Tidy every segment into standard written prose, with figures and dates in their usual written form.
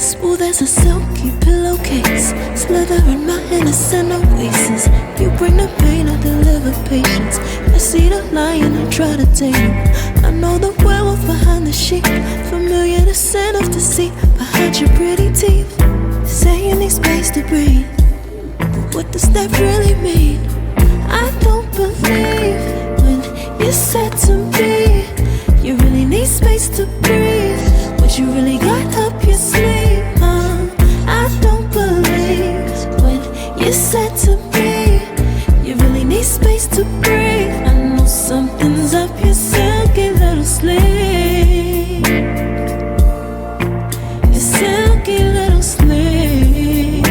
Smooth as a silky pillowcase, slither in my innocent oasis. You bring the pain, I deliver patience. I see the lion, I try to tame him. I know the werewolf behind the sheep, familiar the scent of deceit behind your pretty teeth. Say you need space to breathe, but what does that really mean? I don't believe when you said to me you really need space to breathe. What you really got up your sleeve, I don't believe when you said to me you really need space to breathe. I know something's up your silky little sleeve, your silky little sleeve.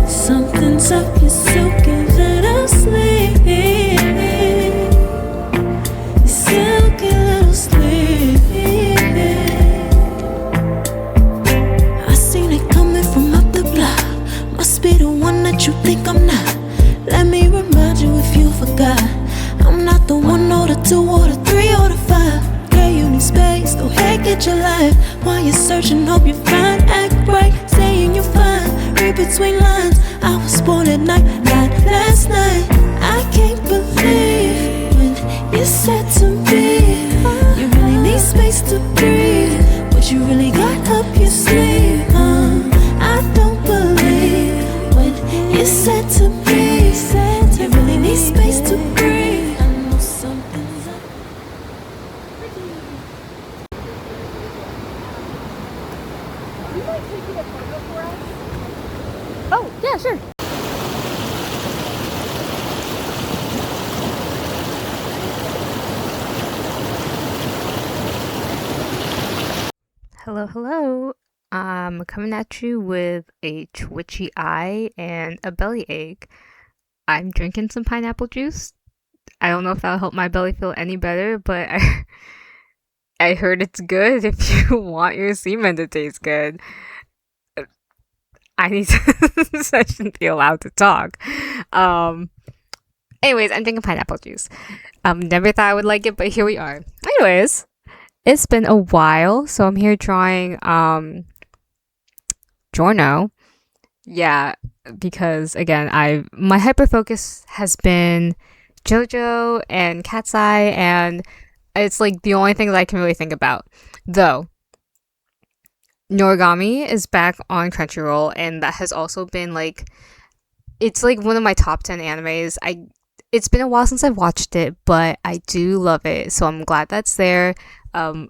Something's up your silky little sleeve, your silky little sleeve. I seen it coming from up the block. Must be the one that you think I'm not. Let me remind you if you forgot, I'm not the one or the two or the three or the five. Girl, you need space, go ahead, get your life. While you're searching, hope you find. Act right, saying you're fine. Read between lines, I was born at night, not last night. I can't believe when you said to me you really need space to breathe. What you really got up your sleeve, I don't believe when you said to me you really need space to breathe. I know something's up. Oh, yeah, sure. Hello. I'm coming at you with a twitchy eye and a belly ache. I'm drinking some pineapple juice. I don't know if that'll help my belly feel any better, but I heard it's good if you want your semen to taste good. I need to, I shouldn't be allowed to talk. Anyways, I'm drinking pineapple juice. Never thought I would like it, but here we are. Anyways, it's been a while, so I'm here drawing Giorno. Yeah, because again, my hyper focus has been Jojo and Cat's Eye, and it's like the only thing that I can really think about. Though Noragami is back on Crunchyroll, and that has also been like, it's like one of my top 10 animes. It's been a while since I've watched it, but I do love it, so I'm glad that's there. I'm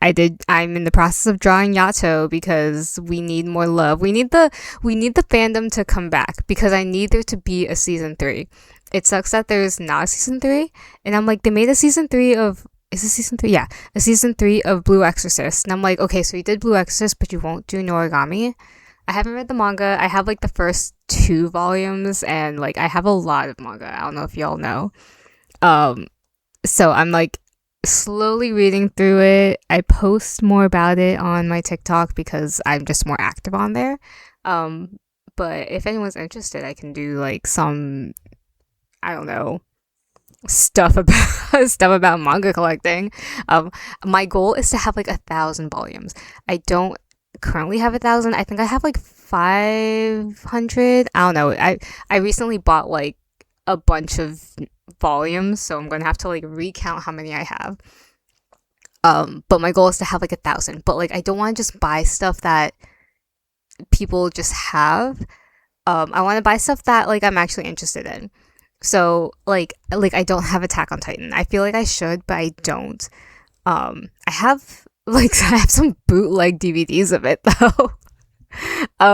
in the process of drawing Yato because we need more love. We need the fandom to come back because I need there to be a season 3. It sucks that there's not a season 3, and I'm like, they made a season 3 of, is it season 3? Yeah, a season 3 of Blue Exorcist, and I'm like, okay, so you did Blue Exorcist, but you won't do Noragami. I haven't read the manga. I have like the first 2 volumes, and like I have a lot of manga. I don't know if y'all know. So I'm like slowly reading through it. I post more about it on my TikTok because I'm just more active on there. But if anyone's interested, I can do like some, I don't know, stuff about manga collecting. My goal is to have like 1,000 volumes. I don't currently have 1,000. I think I have like 500. I don't know. I recently bought like a bunch of volumes, so I'm gonna have to like recount how many I have. But my goal is to have like 1,000. But like I don't want to just buy stuff that people just have. I want to buy stuff that like I'm actually interested in. So like I don't have Attack on Titan. I feel like I should, but I don't. I have some bootleg DVDs of it though.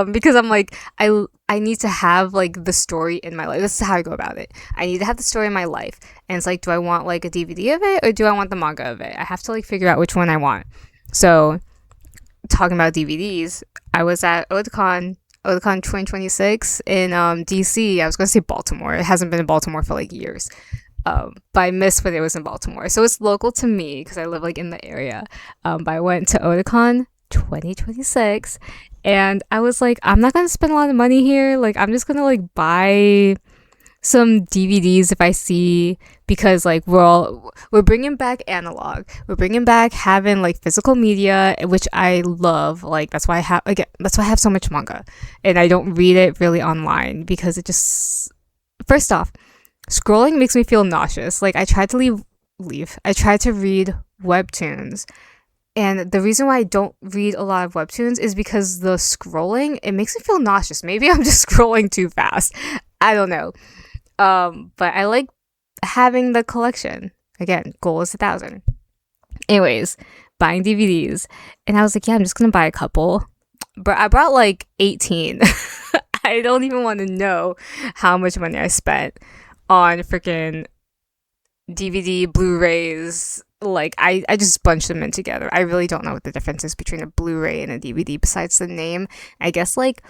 Because I'm like, I need to have like the story in my life. This is how I go about it. I need to have the story in my life, and it's like, do I want like a DVD of it or do I want the manga of it? I have to like figure out which one I want. So talking about DVDs, I was at Otakon 2026 in DC. I was gonna say Baltimore. It hasn't been in Baltimore for like years. But I missed when it was in Baltimore. So it's local to me because I live like in the area. But I went to Otakon 2026 and I was like, I'm not gonna spend a lot of money here. Like I'm just gonna like buy some DVDs if I see, because like we're bringing back analog. We're bringing back having like physical media, which I love. Like that's why I have so much manga, and I don't read it really online because it just, first off, scrolling makes me feel nauseous. Like I tried to leave. I tried to read webtoons, and the reason why I don't read a lot of webtoons is because the scrolling, it makes me feel nauseous. Maybe I'm just scrolling too fast. I don't know. But I like having the collection. Again, goal is 1,000. Anyways, buying DVDs. And I was like, yeah, I'm just gonna buy a couple. But I brought like 18. I don't even want to know how much money I spent on freaking DVD, Blu-rays. Like I just bunched them in together. I really don't know what the difference is between a Blu-ray and a DVD besides the name. I guess like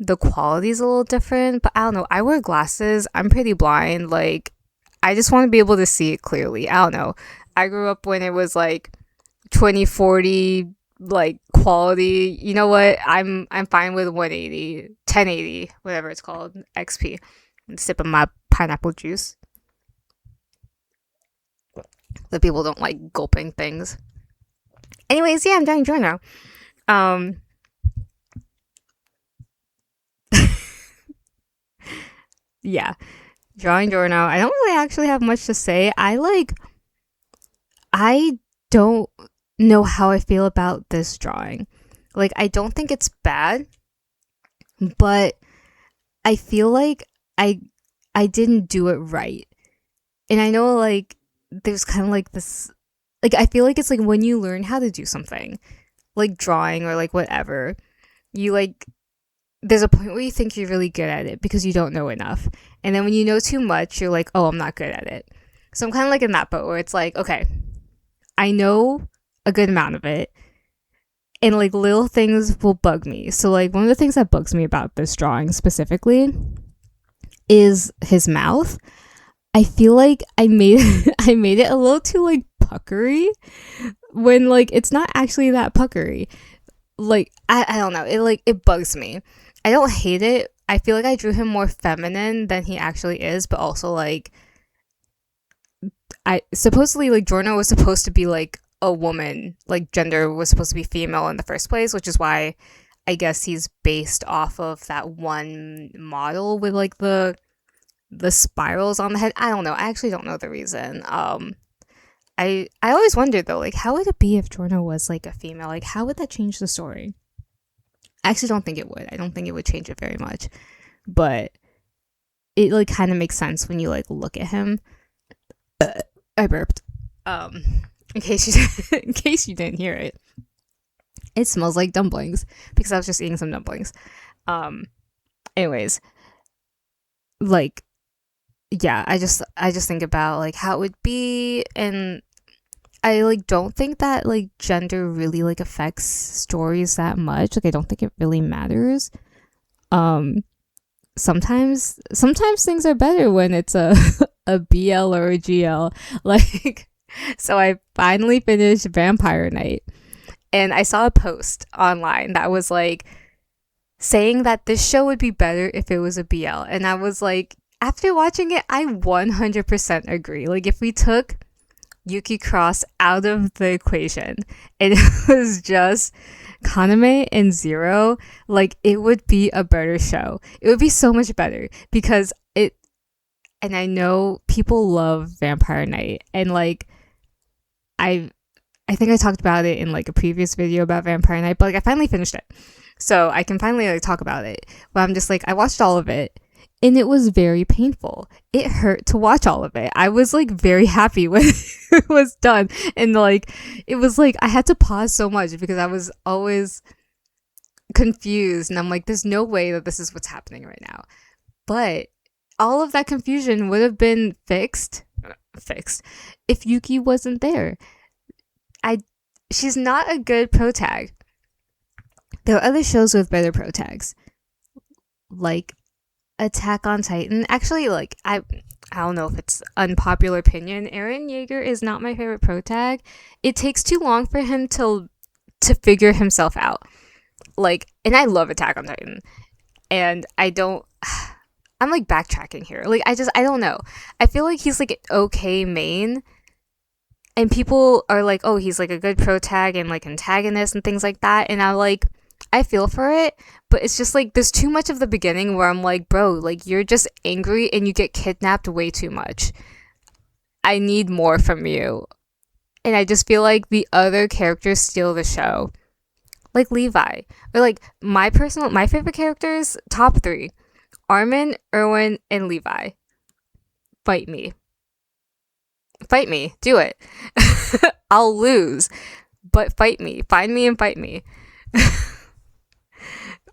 the quality is a little different, but I don't know. I wear glasses. I'm pretty blind. Like I just want to be able to see it clearly. I don't know. I grew up when it was like 2040 like quality. You know what? I'm fine with 180, 1080, whatever it's called, XP. I'm sipping my pineapple juice. The people don't like gulping things. Anyways, yeah, I'm doing Giorno. Yeah, drawing Giorno. I don't really actually have much to say. I don't know how I feel about this drawing. Like, I don't think it's bad, but I feel like I didn't do it right. And I know like there's kind of like this, like I feel like it's like when you learn how to do something, like drawing or like whatever, you like, there's a point where you think you're really good at it because you don't know enough. And then when you know too much, you're like, oh, I'm not good at it. So I'm kind of like in that boat where it's like, okay, I know a good amount of it. And like little things will bug me. So like one of the things that bugs me about this drawing specifically is his mouth. I feel like I made I made it a little too like puckery when like it's not actually that puckery. Like I don't know. It bugs me. I don't hate it. I feel like I drew him more feminine than he actually is, but also like I supposedly like Giorno was supposed to be like a woman, like gender was supposed to be female in the first place, which is why I guess he's based off of that one model with like the spirals on the head. I don't know. I actually don't know the reason. I always wondered though, like how would it be if Giorno was like a female? Like how would that change the story? I actually don't think it would. I don't think it would change it very much. But it like kind of makes sense when you like look at him. I burped. In case you didn't hear it. It smells like dumplings because I was just eating some dumplings. Anyways, like yeah, I just think about like how it would be, and I like don't think that like gender really like affects stories that much. Like I don't think it really matters. Sometimes things are better when it's a a BL or a GL. Like so I finally finished Vampire Night, and I saw a post online that was like saying that this show would be better if it was a BL, and I was like, after watching it, I 100% agree. Like if we took Yuki Cross out of the equation and it was just Kaname and Zero, like it would be a better show. It would be so much better because it, and I know people love Vampire Night, and like I think I talked about it in like a previous video about Vampire Night, but like I finally finished it. So I can finally like talk about it. But I'm just like, I watched all of it and it was very painful. It hurt to watch all of it. I was like very happy when it was done. And like, it was like, I had to pause so much because I was always confused. And I'm like, there's no way that this is what's happening right now. But all of that confusion would have been fixed if Yuki wasn't there. She's not a good protag. There are other shows with better protags. Like Attack on Titan. Actually, like I don't know if it's unpopular opinion. Eren Yeager is not my favorite protag. It takes too long for him to figure himself out. Like, and I love Attack on Titan, and I don't. I'm like backtracking here. Like, I don't know. I feel like he's like an okay main, and people are like, oh, he's like a good protag and like antagonist and things like that. And I'm like, I feel for it, but it's just like there's too much of the beginning where I'm like, bro, like you're just angry and you get kidnapped way too much. I need more from you. And I just feel like the other characters steal the show. Like Levi. Or like my favorite characters, top three. Armin, Erwin, and Levi. Fight me. Fight me. Do it. I'll lose. But fight me. Find me and fight me.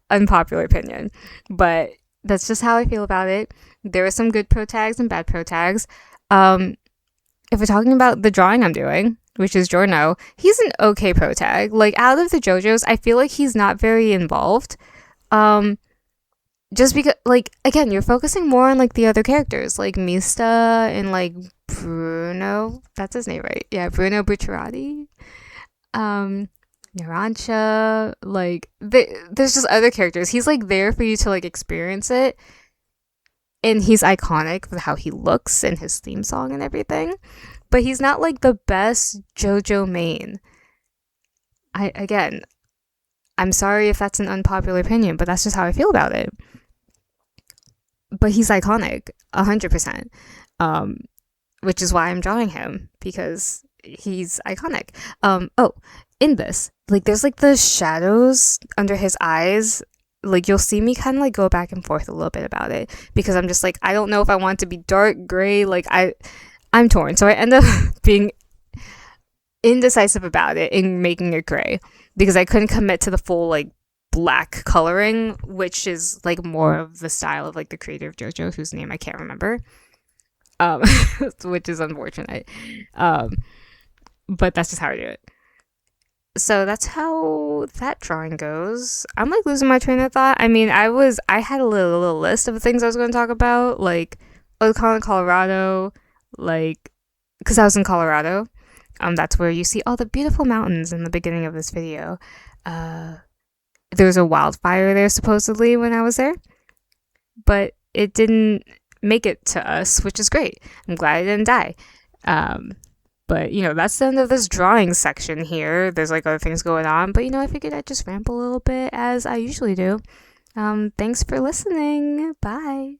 Unpopular opinion. But that's just how I feel about it. There are some good pro tags and bad pro tags. If we're talking about the drawing I'm doing, which is Giorno, he's an okay pro tag. Like, out of the Jojos, I feel like he's not very involved. Just because, like, again, you're focusing more on, like, the other characters, like Mista and, like, Bruno. That's his name, right? Yeah, Bruno Bucciarati. Narancia. Like, there's just other characters. He's, like, there for you to, like, experience it. And he's iconic with how he looks and his theme song and everything. But he's not, like, the best JoJo main. I'm sorry if that's an unpopular opinion, but that's just how I feel about it. But he's iconic, 100%. Which is why I'm drawing him, because he's iconic. In this, like, there's, like, the shadows under his eyes. Like, you'll see me kind of, like, go back and forth a little bit about it, because I'm just, like, I don't know if I want to be dark, gray. Like, I'm torn. So I end up being indecisive about it and making it gray, because I couldn't commit to the full, like, black coloring, which is, like, more of the style of, like, the creator of JoJo, whose name I can't remember, which is unfortunate. But that's just how I do it. So that's how that drawing goes. I'm, like, losing my train of thought. I mean, I had a little list of things I was going to talk about, like Oakland, Colorado, like, because I was in Colorado. That's where you see all the beautiful mountains in the beginning of this video. There was a wildfire there supposedly when I was there, but it didn't make it to us, which is great. I'm glad I didn't die. But, you know, that's the end of this drawing section here. There's, like, other things going on, but, you know, I figured I'd just ramble a little bit as I usually do. Thanks for listening. Bye.